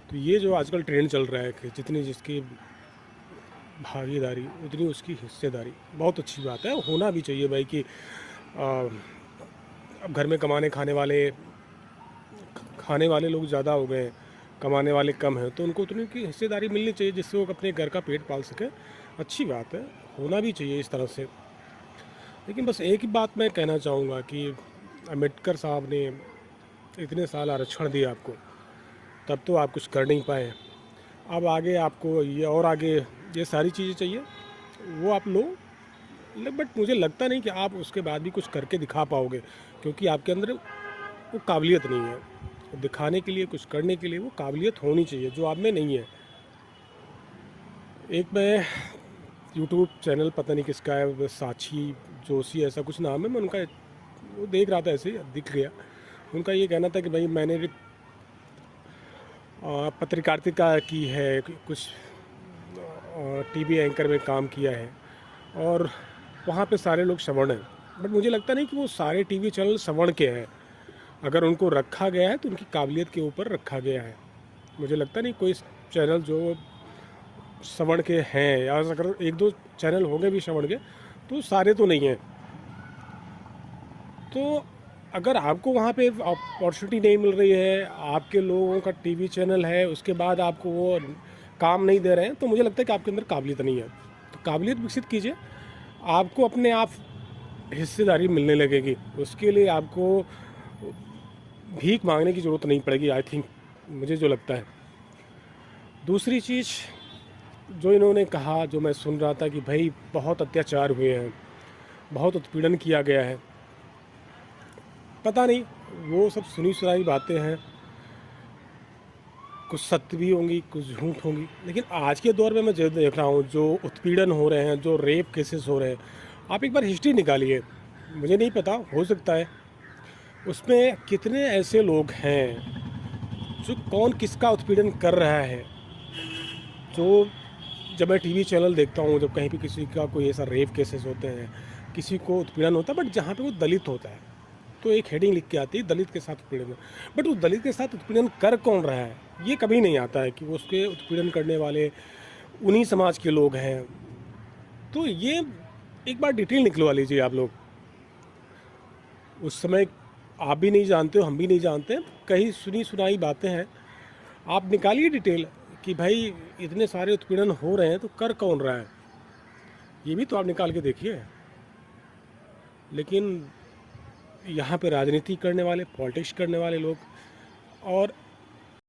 तो ये जो आजकल ट्रेंड चल रहा है कि जितनी जिसकी भागीदारी उतनी उसकी हिस्सेदारी, बहुत अच्छी बात है, होना भी चाहिए भाई कि अब घर में खाने वाले लोग ज़्यादा हो गए हैं, कमाने वाले कम हैं, तो उनको उतनी की हिस्सेदारी मिलनी चाहिए जिससे वो अपने घर का पेट पाल सकें। अच्छी बात है, होना भी चाहिए इस तरह से। लेकिन बस एक ही बात मैं कहना चाहूँगा कि अम्बेडकर साहब ने इतने साल आरक्षण दिया आपको, तब तो आप कुछ कर नहीं पाए। अब आगे आपको ये और आगे ये सारी चीज़ें चाहिए, वो आप लो। बट मुझे लगता नहीं कि आप उसके बाद भी कुछ करके दिखा पाओगे, क्योंकि आपके अंदर वो काबिलियत नहीं है दिखाने के लिए, कुछ करने के लिए वो काबिलियत होनी चाहिए जो आप में नहीं है। एक मैं यूट्यूब चैनल पता नहीं किसका है, वो साक्षी जोशी ऐसा कुछ नाम है, मैं उनका वो देख रहा था, ऐसे ही दिख गया। उनका ये कहना था कि भाई मैंने भी पत्रकारिता की है, कुछ टीवी एंकर में काम किया है, और वहाँ पे सारे लोग सवर्ण हैं। बट मुझे लगता नहीं कि वो सारे टीवी चैनल सवर्ण के हैं। अगर उनको रखा गया है तो उनकी काबिलियत के ऊपर रखा गया है। मुझे लगता नहीं कोई चैनल जो सवर्ण के हैं, या अगर एक दो चैनल होंगे भी सवर्ण के, तो सारे तो नहीं हैं। तो अगर आपको वहाँ पे अपॉर्चुनिटी नहीं मिल रही है, आपके लोगों का टीवी चैनल है, उसके बाद आपको वो काम नहीं दे रहे हैं, तो मुझे लगता है कि आपके अंदर काबिलियत नहीं है। तो काबिलियत विकसित कीजिए, आपको अपने आप हिस्सेदारी मिलने लगेगी। उसके लिए आपको भीख मांगने की ज़रूरत नहीं पड़ेगी, आई थिंक, मुझे जो लगता है। दूसरी चीज़ जो इन्होंने कहा, जो मैं सुन रहा था कि भाई बहुत अत्याचार हुए हैं, बहुत उत्पीड़न किया गया है, पता नहीं, वो सब सुनी सुनाई बातें हैं, कुछ सत्य भी होंगी, कुछ झूठ होंगी। लेकिन आज के दौर में मैं जो देख रहा हूँ, जो उत्पीड़न हो रहे हैं, जो रेप केसेस हो रहे हैं, आप एक बार हिस्ट्री निकालिए। मुझे नहीं पता, हो सकता है उसमें कितने ऐसे लोग हैं जो कौन किसका उत्पीड़न कर रहा है। जो जब मैं टीवी चैनल देखता हूँ, जब कहीं पे किसी का कोई ऐसा रेप केसेस होते हैं, किसी को उत्पीड़न होता है, बट जहाँ पे वो दलित होता है, तो एक हेडिंग लिख के आती है दलित के साथ उत्पीड़न। बट वो दलित के साथ उत्पीड़न कर कौन रहा है, ये कभी नहीं आता है कि वो उसके उत्पीड़न करने वाले उन्हीं समाज के लोग हैं। तो ये एक बार डिटेल निकलवा लीजिए आप लोग। उस समय आप भी नहीं जानते हो, हम भी नहीं जानते, कहीं सुनी सुनाई बातें हैं, आप निकालिए डिटेल कि भाई इतने सारे उत्पीड़न हो रहे हैं तो कर कौन रहा है, ये भी तो आप निकाल के देखिए। लेकिन यहाँ पे राजनीति करने वाले, पॉलिटिक्स करने वाले लोग और